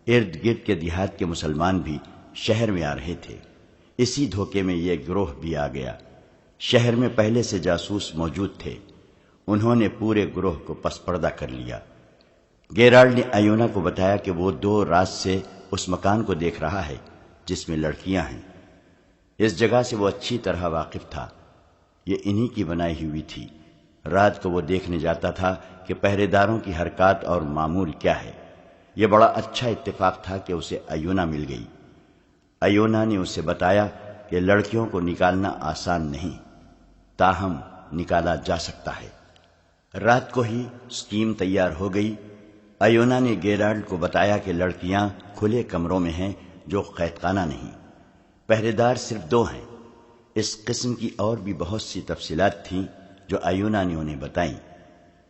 ارد گرد کے دیہات کے مسلمان بھی شہر میں آ رہے تھے۔ اسی دھوکے میں یہ گروہ بھی آ گیا۔ شہر میں پہلے سے جاسوس موجود تھے، انہوں نے پورے گروہ کو پس پردہ کر لیا۔ گیرالڈ نے ایونا کو بتایا کہ وہ 2 رات سے اس مکان کو دیکھ رہا ہے جس میں لڑکیاں ہیں۔ اس جگہ سے وہ اچھی طرح واقف تھا، یہ انہی کی بنائی ہوئی تھی۔ رات کو وہ دیکھنے جاتا تھا کہ پہرے داروں کی حرکات اور معمول کیا ہے۔ یہ بڑا اچھا اتفاق تھا کہ اسے ایونا مل گئی۔ ایونا نے اسے بتایا کہ لڑکیوں کو نکالنا آسان نہیں، تاہم نکالا جا سکتا ہے۔ رات کو ہی اسکیم تیار ہو گئی۔ ایونا نے گیرالڈ کو بتایا کہ لڑکیاں کھلے کمروں میں ہیں جو قید خانہ نہیں، پہرے دار صرف 2 ہیں۔ اس قسم کی اور بھی بہت سی تفصیلات تھیں جو ایونا نے انہیں بتائیں۔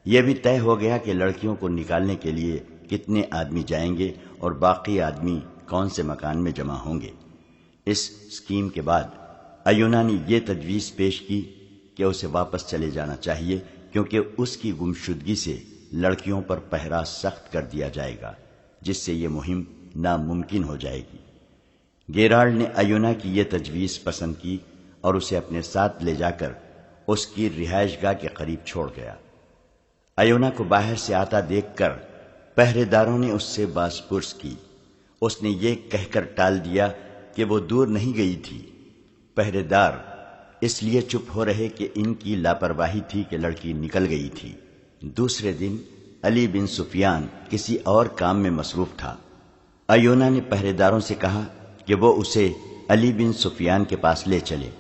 یہ بھی طے ہو گیا کہ لڑکیوں کو نکالنے کے لیے کتنے آدمی جائیں گے اور باقی آدمی کون سے مکان میں جمع ہوں گے۔ اس اسکیم کے بعد ایونا نے یہ تجویز پیش کی کہ اسے واپس چلے جانا چاہیے، کیونکہ اس کی گمشدگی سے لڑکیوں پر پہرا سخت کر دیا جائے گا، جس سے یہ مہم ناممکن ہو جائے گی۔ گیرالڈ نے ایونا کی یہ تجویز پسند کی اور اسے اپنے ساتھ لے جا کر اس کی رہائش گاہ کے قریب چھوڑ گیا۔ ایونا کو باہر سے آتا دیکھ کر پہرے داروں نے اس سے باز پرس کی۔ اس نے یہ کہہ کر ٹال دیا کہ وہ دور نہیں گئی تھی۔ پہرے دار اس لیے چپ ہو رہے کہ ان کی لاپرواہی تھی کہ لڑکی نکل گئی تھی۔ دوسرے دن علی بن سفیان کسی اور کام میں مصروف تھا۔ ایونا نے پہرے داروں سے کہا کہ وہ اسے علی بن سفیان کے پاس لے چلے۔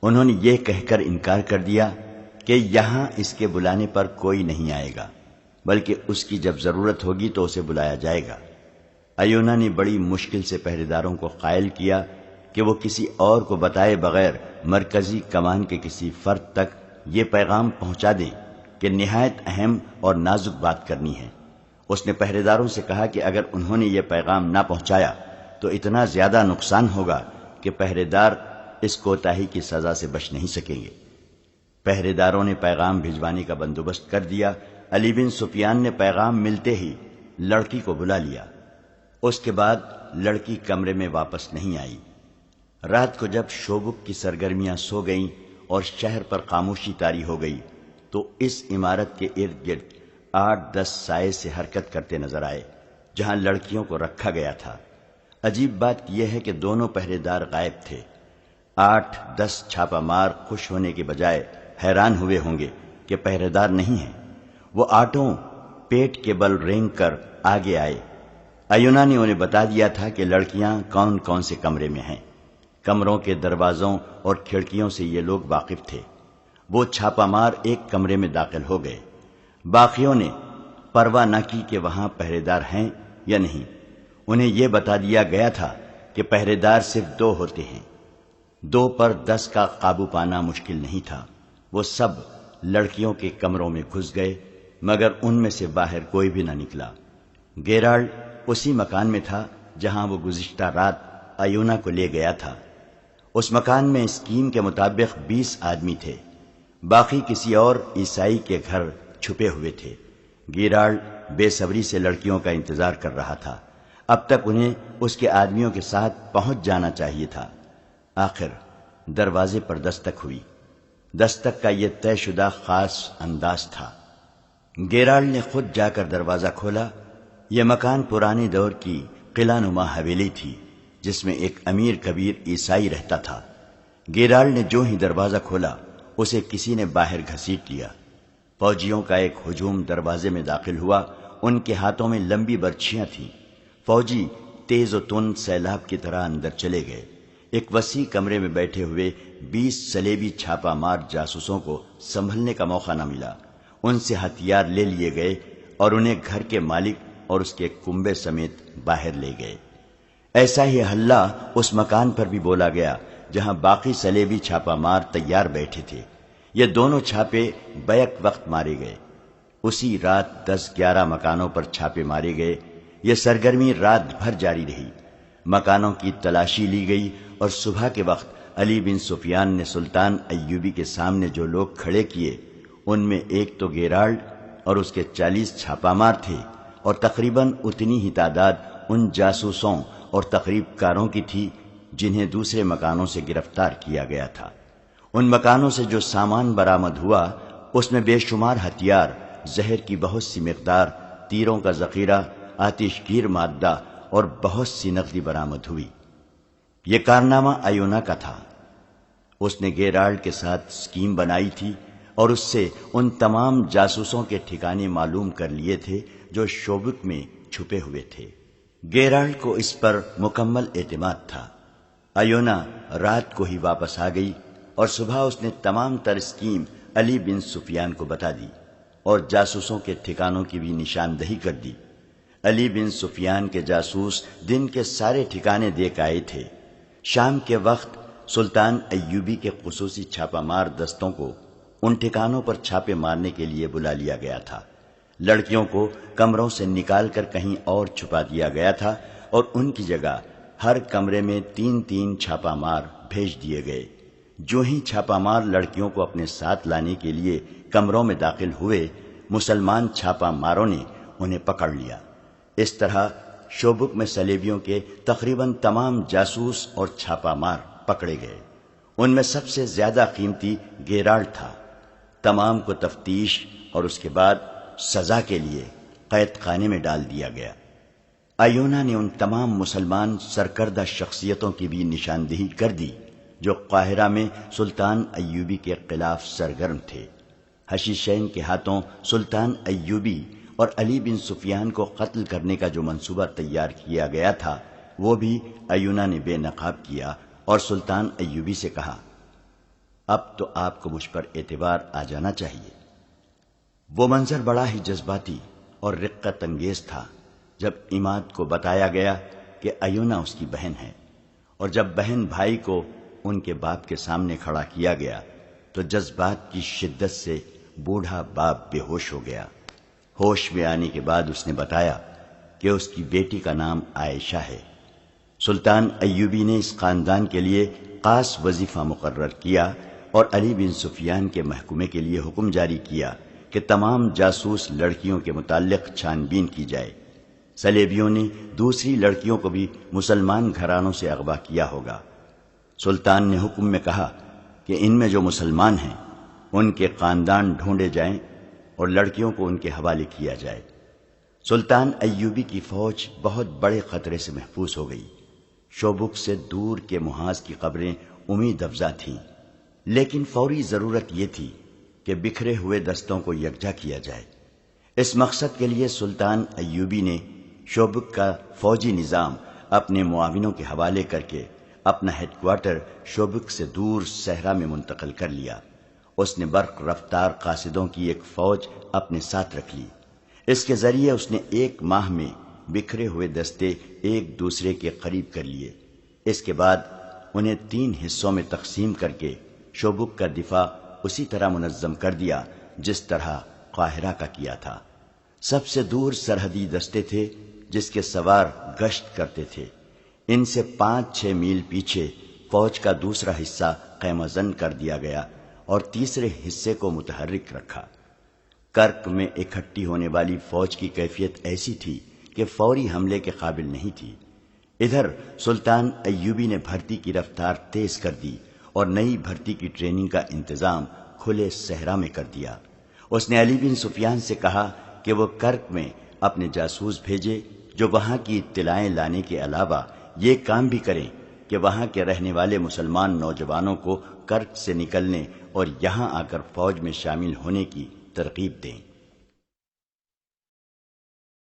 انہوں نے یہ کہہ کر انکار کر دیا کہ یہاں اس کے بلانے پر کوئی نہیں آئے گا، بلکہ اس کی جب ضرورت ہوگی تو اسے بلایا جائے گا۔ ایونا نے بڑی مشکل سے پہرے داروں کو قائل کیا کہ وہ کسی اور کو بتائے بغیر مرکزی کمان کے کسی فرد تک یہ پیغام پہنچا دیں کہ نہایت اہم اور نازک بات کرنی ہے۔ اس نے پہرے داروں سے کہا کہ اگر انہوں نے یہ پیغام نہ پہنچایا تو اتنا زیادہ نقصان ہوگا کہ پہرے دار اس کوتاہی کی سزا سے بچ نہیں سکیں گے۔ پہرے داروں نے پیغام بھجوانے کا بندوبست کر دیا۔ علی بن سفیان نے پیغام ملتے ہی لڑکی کو بلا لیا۔ اس کے بعد لڑکی کمرے میں واپس نہیں آئی۔ رات کو جب شوبک کی سرگرمیاں سو گئیں اور شہر پر خاموشی طاری ہو گئی تو اس عمارت کے ارد گرد 8-10 سائے سے حرکت کرتے نظر آئے جہاں لڑکیوں کو رکھا گیا تھا۔ عجیب بات یہ ہے کہ دونوں پہرے دار غائب تھے۔ 8-10 چھاپا مار خوش ہونے کے بجائے حیران ہوئے ہوں گے کہ پہرے دار نہیں ہیں۔ وہ آٹوں پیٹ کے بل رینگ کر آگے آئے۔ ایونا نے انہیں بتا دیا تھا کہ لڑکیاں کون کون سے کمرے میں ہیں۔ کمروں کے دروازوں اور کھڑکیوں سے یہ لوگ واقف تھے۔ وہ چھاپا مار ایک کمرے میں داخل ہو گئے۔ باقیوں نے پرواہ نہ کی کہ وہاں پہرے دار ہیں یا نہیں۔ انہیں یہ بتا دیا گیا تھا کہ پہرے دار صرف 2 ہوتے ہیں۔ 2 پر 10 کا قابو پانا مشکل نہیں تھا۔ وہ سب لڑکیوں کے کمروں میں گھس گئے، مگر ان میں سے باہر کوئی بھی نہ نکلا۔ گیرالڈ اسی مکان میں تھا جہاں وہ گزشتہ رات ایونا کو لے گیا تھا۔ اس مکان میں اسکیم کے مطابق 20 آدمی تھے، باقی کسی اور عیسائی کے گھر چھپے ہوئے تھے۔ گیرالڈ بے صبری سے لڑکیوں کا انتظار کر رہا تھا۔ اب تک انہیں اس کے آدمیوں کے ساتھ پہنچ جانا چاہیے تھا۔ آخر دروازے پر دستک ہوئی۔ دستک کا یہ طے شدہ خاص انداز تھا۔ گیرالڈ نے خود جا کر دروازہ کھولا۔ یہ مکان پرانے دور کی قلعہ نما حویلی تھی جس میں ایک امیر کبیر عیسائی رہتا تھا۔ گیرالڈ نے جو ہی دروازہ کھولا اسے کسی نے باہر گھسیٹ لیا۔ فوجیوں کا ایک ہجوم دروازے میں داخل ہوا۔ ان کے ہاتھوں میں لمبی برچھیاں تھیں۔ فوجی تیز و تند سیلاب کی طرح اندر چلے گئے۔ ایک وسیع کمرے میں بیٹھے ہوئے 20 صلیبی چھاپا مار جاسوسوں کو سنبھلنے کا موقع نہ ملا۔ ان سے ہتھیار لے لیے گئے اور انہیں گھر کے مالک اور اس کے کنبے سمیت باہر لے گئے۔ ایسا ہی ہلہ اس مکان پر بھی بولا گیا جہاں باقی صلیبی چھاپا مار تیار بیٹھے تھے۔ یہ دونوں چھاپے بیک وقت مارے گئے۔ اسی رات 10-11 مکانوں پر چھاپے مارے گئے۔ یہ سرگرمی رات بھر جاری رہی۔ مکانوں کی تلاشی لی گئی اور صبح کے وقت علی بن سفیان نے سلطان ایوبی کے سامنے جو لوگ کھڑے کیے ان میں ایک تو گیرالڈ اور اس کے 40 چھاپا مار تھے، اور تقریباً اتنی ہی تعداد ان جاسوسوں اور تخریب کاروں کی تھی جنہیں دوسرے مکانوں سے گرفتار کیا گیا تھا۔ ان مکانوں سے جو سامان برآمد ہوا اس میں بے شمار ہتھیار، زہر کی بہت سی مقدار، تیروں کا ذخیرہ، آتش گیر مادہ اور بہت سی نقدی برآمد ہوئی۔ یہ کارنامہ ایونا کا تھا۔ اس نے گیرالڈ کے ساتھ اسکیم بنائی تھی اور اس سے ان تمام جاسوسوں کے ٹھکانے معلوم کر لیے تھے جو شوبک میں چھپے ہوئے تھے۔ گیرالٹ کو اس پر مکمل اعتماد تھا۔ ایونا رات کو ہی واپس آ گئی اور صبح اس نے تمام تر اسکیم علی بن سفیان کو بتا دی اور جاسوسوں کے ٹھکانوں کی بھی نشاندہی کر دی۔ علی بن سفیان کے جاسوس دن کے سارے ٹھکانے دیکھ آئے تھے۔ شام کے وقت سلطان ایوبی کے خصوصی چھاپہ مار دستوں کو ان ٹھکانوں پر چھاپے مارنے کے لیے بلا لیا گیا تھا۔ لڑکیوں کو کمروں سے نکال کر کہیں اور چھپا دیا گیا تھا اور ان کی جگہ ہر کمرے میں 3 چھاپہ مار بھیج دیے گئے۔ جو ہی چھاپہ مار لڑکیوں کو اپنے ساتھ لانے کے لیے کمروں میں داخل ہوئے، مسلمان چھاپہ ماروں نے انہیں پکڑ لیا۔ اس طرح شوبک میں صلیبیوں کے تقریباً تمام جاسوس اور چھاپہ مار پکڑے گئے۔ ان میں سب سے زیادہ قیمتی گیرالٹ تھا۔ تمام کو تفتیش اور اس کے بعد سزا کے لیے قید خانے میں ڈال دیا گیا۔ ایونا نے ان تمام مسلمان سرکردہ شخصیتوں کی بھی نشاندہی کر دی جو قاہرہ میں سلطان ایوبی کے خلاف سرگرم تھے۔ حشیشین کے ہاتھوں سلطان ایوبی اور علی بن سفیان کو قتل کرنے کا جو منصوبہ تیار کیا گیا تھا وہ بھی ایونا نے بے نقاب کیا اور سلطان ایوبی سے کہا، اب تو آپ کو مجھ پر اعتبار آ جانا چاہیے۔ وہ منظر بڑا ہی جذباتی اور رقت انگیز تھا جب عماد کو بتایا گیا کہ ایونا اس کی بہن ہے، اور جب بہن بھائی کو ان کے باپ کے سامنے کھڑا کیا گیا تو جذبات کی شدت سے بوڑھا باپ بے ہوش ہو گیا۔ ہوش میں آنے کے بعد اس نے بتایا کہ اس کی بیٹی کا نام عائشہ ہے۔ سلطان ایوبی نے اس خاندان کے لیے خاص وظیفہ مقرر کیا اور علی بن سفیان کے محکومے کے لیے حکم جاری کیا کہ تمام جاسوس لڑکیوں کے متعلق چھان بین کی جائے۔ صلیبیوں نے دوسری لڑکیوں کو بھی مسلمان گھرانوں سے اغوا کیا ہوگا۔ سلطان نے حکم میں کہا کہ ان میں جو مسلمان ہیں ان کے خاندان ڈھونڈے جائیں اور لڑکیوں کو ان کے حوالے کیا جائے۔ سلطان ایوبی کی فوج بہت بڑے خطرے سے محفوظ ہو گئی۔ شوبک سے دور کے محاذ کی قبریں امید افزا تھیں، لیکن فوری ضرورت یہ تھی کہ بکھرے ہوئے دستوں کو یکجا کیا جائے۔ اس مقصد کے لیے سلطان ایوبی نے شوبک کا فوجی نظام اپنے معاونوں کے حوالے کر کے اپنا ہیڈ کوارٹر شوبک سے دور صحرا میں منتقل کر لیا۔ اس نے برق رفتار قاصدوں کی ایک فوج اپنے ساتھ رکھ لی۔ اس کے ذریعے اس نے 1 ماہ میں بکھرے ہوئے دستے ایک دوسرے کے قریب کر لیے۔ اس کے بعد انہیں 3 حصوں میں تقسیم کر کے شوبک کا دفاع اسی طرح منظم کر دیا جس طرح قاہرہ کا کیا تھا۔ سب سے دور سرحدی دستے تھے جس کے سوار گشت کرتے تھے۔ ان سے 5-6 میل پیچھے فوج کا دوسرا حصہ خیمہ زن کر دیا گیا اور تیسرے حصے کو متحرک رکھا۔ کرک میں اکٹھی ہونے والی فوج کی کیفیت ایسی تھی کہ فوری حملے کے قابل نہیں تھی۔ ادھر سلطان ایوبی نے بھرتی کی رفتار تیز کر دی اور نئی بھرتی کی ٹریننگ کا انتظام کھلے صحرا میں کر دیا۔ اس نے علی بن سفیان سے کہا کہ وہ کرک میں اپنے جاسوس بھیجے جو وہاں کی اطلاعیں لانے کے علاوہ یہ کام بھی کریں کہ وہاں کے رہنے والے مسلمان نوجوانوں کو کرک سے نکلنے اور یہاں آ کر فوج میں شامل ہونے کی ترغیب دیں۔